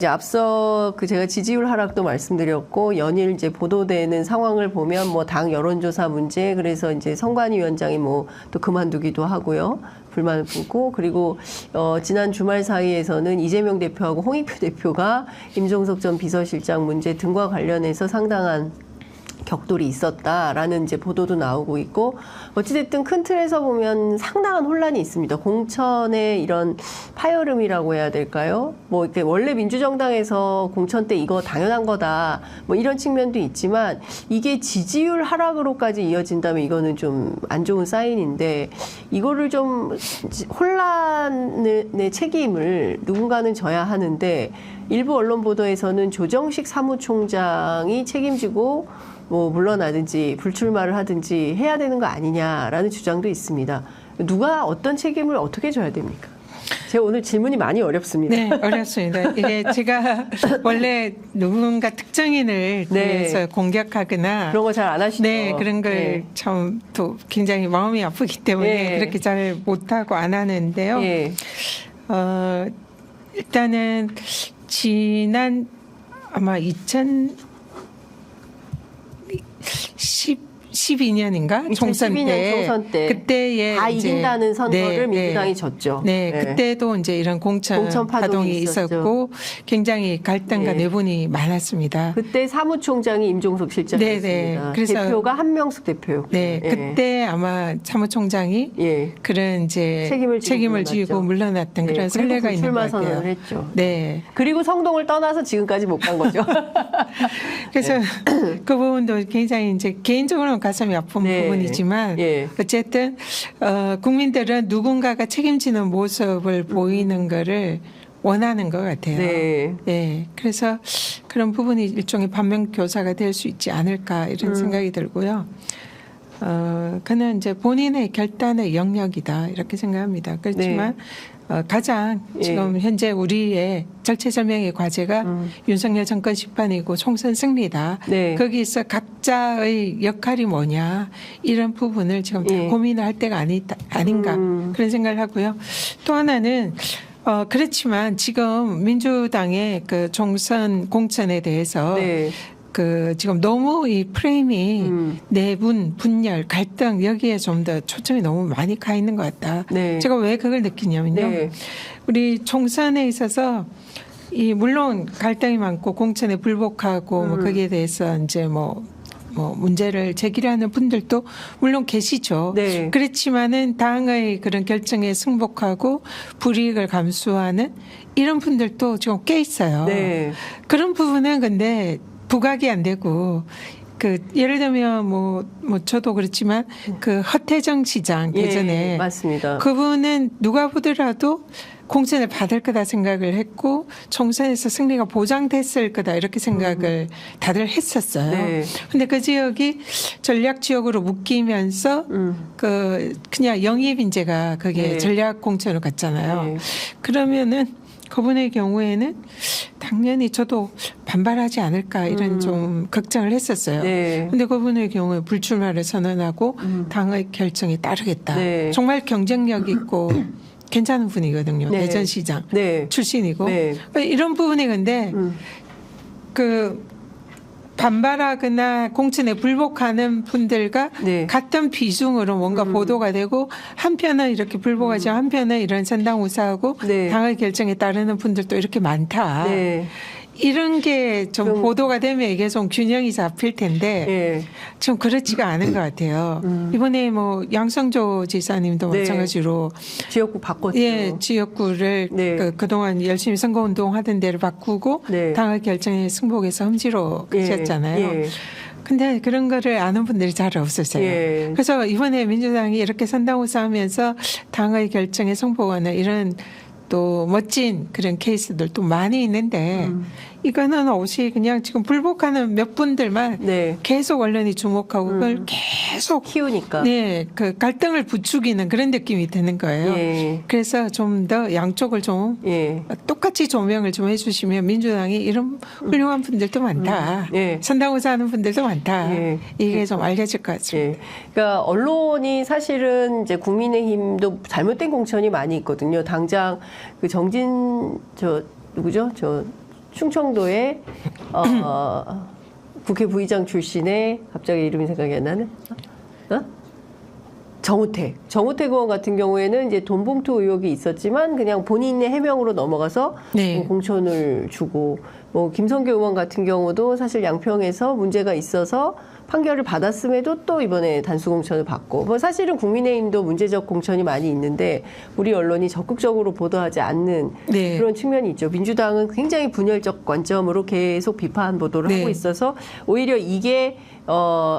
이제 앞서 제가 지지율 하락도 말씀드렸고 연일 이제 보도되는 상황을 보면 뭐 당 여론조사 문제 그래서 이제 선관위 위원장이 뭐 또 그만두기도 하고요. 불만을 품고 그리고 지난 주말 사이에서는 이재명 대표하고 홍익표 대표가 임종석 전 비서실장 문제 등과 관련해서 상당한 격돌이 있었다라는 이제 보도도 나오고 있고 어찌됐든 큰 틀에서 보면 상당한 혼란이 있습니다. 공천의 이런 파열음이라고 해야 될까요? 뭐 이렇게 원래 민주정당에서 공천 때 이거 당연한 거다 뭐 이런 측면도 있지만 이게 지지율 하락으로까지 이어진다면 이거는 좀 안 좋은 사인인데 이거를 좀 혼란의 책임을 누군가는 져야 하는데 일부 언론 보도에서는 조정식 사무총장이 책임지고 뭐 물러나든지 불출마를 하든지 해야 되는 거 아니냐라는 주장도 있습니다. 누가 어떤 책임을 어떻게 져야 됩니까? 제가 오늘 질문이 많이 어렵습니다. 네, 어렵습니다. 이게 제가 원래 누군가 특정인을 위해서 공격하거나 그런 거 잘 안 하시죠? 네, 그런 걸 참 또 굉장히 마음이 아프기 때문에 그렇게 잘 못하고 안 하는데요. 일단은 지난 아마 2012년인가 총선 때 그때에 다 이긴다는 선거를 네, 민주당이 졌죠. 네, 그때도 이제 이런 공천 파동이 있었고 굉장히 갈등과 내분이 많았습니다. 그때 사무총장이 임종석 실장이었습니다. 그래서 대표가 한명숙 대표. 네, 그때 아마 사무총장이 그런 이제 책임을 지고 물러났던 그런 선례가 있는 것 같아요. 선언을 했죠. 네. 그리고 성동을 떠나서 지금까지 못 간 거죠. 그래서 그 부분도 굉장히 이제 개인적으로는 가슴이 아픈 부분이지만 어쨌든 국민들은 누군가가 책임지는 모습을 보이는 거를 원하는 것 같아요. 네. 그래서 그런 부분이 일종의 반면교사가 될 수 있지 않을까 이런 생각이 들고요. 그는 이제 본인의 결단의 영역이다 이렇게 생각합니다. 그렇지만 가장 지금 현재 우리의 절체절명의 과제가 윤석열 정권 심판이고 총선 승리다. 거기서 각자의 역할이 뭐냐 이런 부분을 지금 고민을 할 때가 아닌가 그런 생각을 하고요. 또 하나는 그렇지만 지금 민주당의 그 총선 공천에 대해서 그 지금 너무 이 프레임이 내분, 분열, 갈등 여기에 좀 더 초점이 너무 많이 가 있는 것 같다. 제가 왜 그걸 느끼냐면요. 우리 총선에 있어서 이 물론 갈등이 많고 공천에 불복하고 뭐 거기에 대해서 이제 뭐 문제를 제기하는 분들도 물론 계시죠. 그렇지만은 당의 그런 결정에 승복하고 불이익을 감수하는 이런 분들도 지금 꽤 있어요. 그런 부분은 근데 부각이 안 되고 예를 들면 뭐 저도 그렇지만 그 허태정 시장 예전에 맞습니다. 그분은 누가 보더라도 공천을 받을 거다 생각을 했고 총선에서 승리가 보장됐을 거다 이렇게 생각을 다들 했었어요. 근데 그 지역이 전략 지역으로 묶이면서 그냥 영입 인재가 거기에 전략 공천을 갔잖아요. 그러면은 그분의 경우에는 당연히 저도 반발하지 않을까 이런 좀 걱정을 했었어요. 근데 그분의 경우에 불출마를 선언하고 당의 결정에 따르겠다. 정말 경쟁력 있고 괜찮은 분이거든요. 대전시장 출신이고 이런 부분이 근데 반발하거나 공천에 불복하는 분들과 같은 비중으로 뭔가 보도가 되고 한편은 이렇게 불복하지 한편은 이런 선당우사하고 당의 결정에 따르는 분들도 이렇게 많다. 이런 게 좀 보도가 되면 이게 좀 균형이 잡힐 텐데 좀 그렇지가 않은 것 같아요. 이번에 뭐 양성조 지사님도 마찬가지로 지역구 바꿨죠. 지역구를 그동안 열심히 선거운동 하던 데를 바꾸고 당의 결정에 승복해서 험지로 가셨잖아요. 근데 그런 거를 아는 분들이 잘 없었어요. 그래서 이번에 민주당이 이렇게 선당우사하면서 당의 결정에 승복하는 이런 또 멋진 그런 케이스들도 많이 있는데 이거는 없이 그냥 지금 불복하는 몇 분들만 계속 언론이 주목하고 그걸 계속 키우니까 그 갈등을 부추기는 그런 느낌이 드는 거예요. 그래서 좀 더 양쪽을 좀 똑같이 조명을 좀 해주시면 민주당이 이런 훌륭한 분들도 많다. 선당우사 하는 분들도 많다. 이게 좀 알려질 것 같습니다. 그러니까 언론이 사실은 이제 국민의힘도 잘못된 공천이 많이 있거든요. 당장 그 정진 누구죠? 충청도에 국회 부의장 출신의 갑자기 이름이 생각이 안 나네. 정우택 의원 같은 경우에는 이제 돈봉투 의혹이 있었지만 그냥 본인의 해명으로 넘어가서 네. 뭐 공천을 주고, 뭐 김성교 의원 같은 경우도 사실 양평에서 문제가 있어서 판결을 받았음에도 또 이번에 단수 공천을 받고, 뭐 사실은 국민의힘도 문제적 공천이 많이 있는데 우리 언론이 적극적으로 보도하지 않는 네. 그런 측면이 있죠. 민주당은 굉장히 분열적 관점으로 계속 비판 보도를 네. 하고 있어서 오히려 이게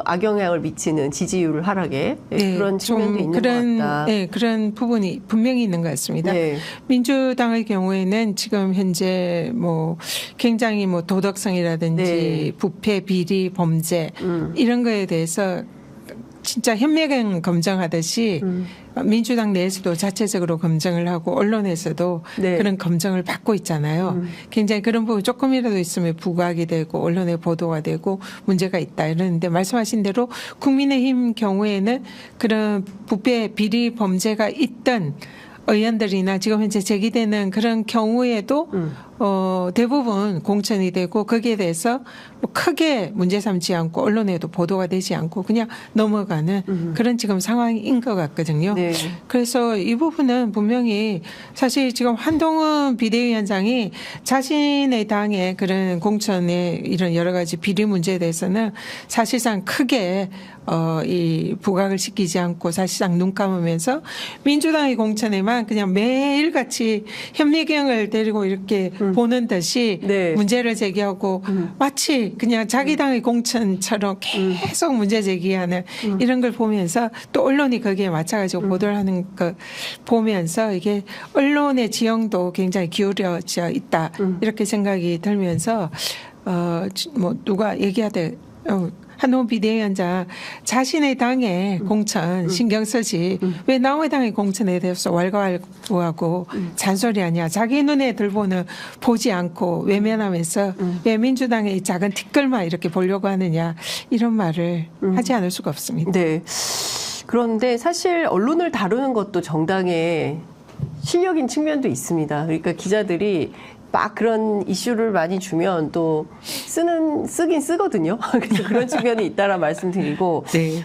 악영향을 미치는 지지율 하락에 네, 그런 측면도 있는 것 같다. 네, 그런 부분이 분명히 있는 것 같습니다. 네. 민주당의 경우에는 지금 현재 뭐 굉장히 뭐 도덕성이라든지 네. 부패, 비리, 범죄 이런 거에 대해서 진짜 현미경 검증하듯이 민주당 내에서도 자체적으로 검증을 하고 언론에서도 네. 그런 검증을 받고 있잖아요. 굉장히 그런 부분 조금이라도 있으면 부각이 되고 언론에 보도가 되고 문제가 있다 이러는데, 말씀하신 대로 국민의힘 경우에는 그런 부패, 비리, 범죄가 있던 의원들이나 지금 현재 제기되는 그런 경우에도 대부분 공천이 되고 거기에 대해서 뭐 크게 문제 삼지 않고 언론에도 보도가 되지 않고 그냥 넘어가는 그런 지금 상황인 것 같거든요. 네. 그래서 이 부분은 분명히 사실 지금 한동훈 비대위원장이 자신의 당의 그런 공천의 이런 여러 가지 비리 문제에 대해서는 사실상 크게 이 부각을 시키지 않고 사실상 눈 감으면서 민주당의 공천에만 그냥 매일같이 현미경을 데리고 이렇게 보는 듯이 네. 문제를 제기하고 마치 그냥 자기 당의 공천처럼 계속 문제 제기하는 이런 걸 보면서 또 언론이 거기에 맞춰가지고 보도를 하는 거 보면서 이게 언론의 지형도 굉장히 기울어져 있다 이렇게 생각이 들면서 뭐 누가 얘기하되 한동훈 비대위원장 자신의 당의 공천 신경 쓰지 왜 남의 당의 공천에 대해서 왈가왈부하고 잔소리하냐, 자기 눈에 들보는 보지 않고 외면하면서 왜 민주당의 작은 티끌만 이렇게 보려고 하느냐 이런 말을 하지 않을 수가 없습니다. 네. 그런데 사실 언론을 다루는 것도 정당의 실력인 측면도 있습니다. 그러니까 기자들이 막 그런 이슈를 많이 주면 또 쓰긴 쓰거든요. 그래서 그런 측면이 있다라 말씀드리고 네.